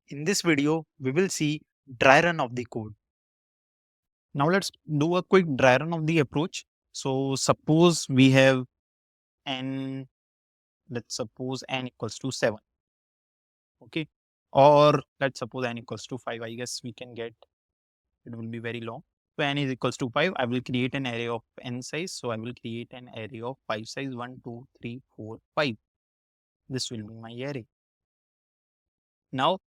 In this video, we will see dry run of the code. Now let's do a quick dry run of the approach. So suppose we have n, let's suppose n equals to 7. Okay. Or let's suppose n equals to 5. I guess we can get, it will be very long. So n is equals to 5. I will create an array of n size. So I will create an array of 5 size 1, 2, 3, 4, 5. This will be my array. Now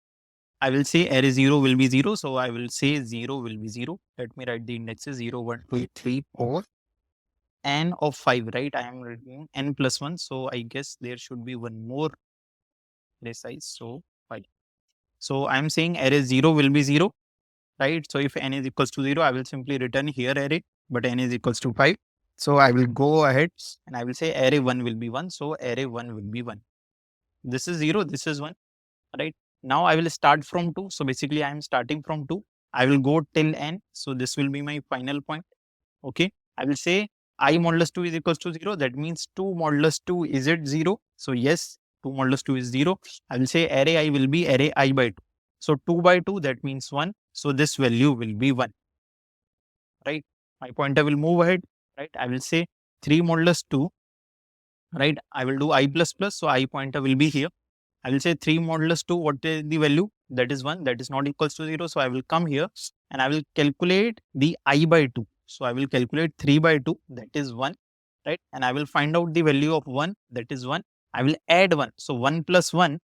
I will say array 0 will be 0. So I will say 0 will be 0. Let me write the indexes 0, 1, 2, 3, 4, n of 5, right? I am writing n plus 1. So I guess there should be one more array size. So 5. So I am saying array 0 will be 0, right? So if n is equals to 0, I will simply return here array, but n is equals to 5. So I will go ahead and I will say array 1 will be 1. So array 1 will be 1. This is 0, this is 1, right? Now I will start from 2. So basically I am starting from 2. I will go till n. So this will be my final point. Okay. I will say I modulus 2 is equals to 0. That means 2 modulus 2 is it 0? So yes, 2 modulus 2 is 0. I will say array I will be array I by 2. So 2 by 2, that means 1. So this value will be 1. Right. My pointer will move ahead. Right. I will say 3 modulus 2. Right. I will do I plus plus. So I pointer will be here. I will say 3 modulus 2, what is the value? That is 1, that is not equals to 0. So I will come here and I will calculate the I by 2. So I will calculate 3 by 2, that is 1, right? And I will find out the value of 1, that is 1. I will add 1. So 1 plus 1,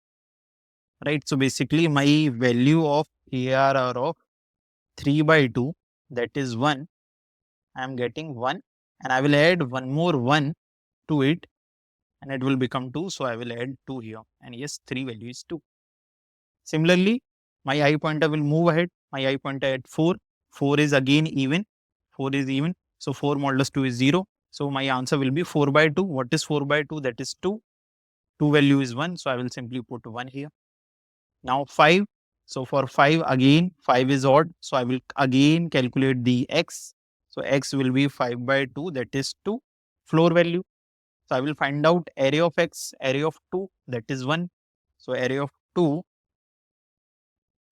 right? So basically my value of ARR of 3 by 2, that is 1. I am getting 1 and I will add one more 1 to it and it will become 2. So I will add 2 here and yes, 3 value is 2. Similarly, my I pointer will move ahead. My I pointer at 4. 4 is again even. 4 is even. So 4 modulus 2 is 0. So my answer will be 4 by 2. What is 4 by 2? That is 2. 2 value is 1. So I will simply put 1 here. Now 5. So for 5 again, 5 is odd. So I will again calculate the x. So x will be 5 by 2. That is 2. Floor value. So I will find out array of x, array of 2. That is 1. So array of 2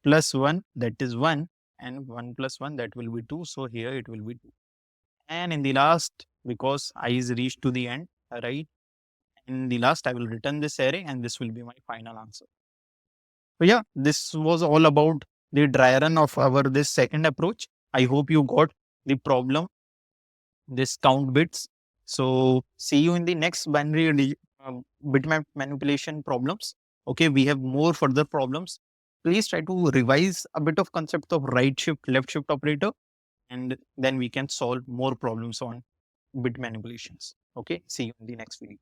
plus 1, that is 1, and 1 plus 1, that will be 2. So here it will be 2. And in the last, because I is reached to the end, right? In the last, I will return this array and this will be my final answer. So yeah, this was all about the dry run of our this second approach. I hope you got the problem, this count bits. So see you in the next binary bitmap manipulation problems. Okay, we have more further problems. Please try to revise a bit of concept of right shift, left shift operator, and then we can solve more problems on bit manipulations. Okay, see you in the next video.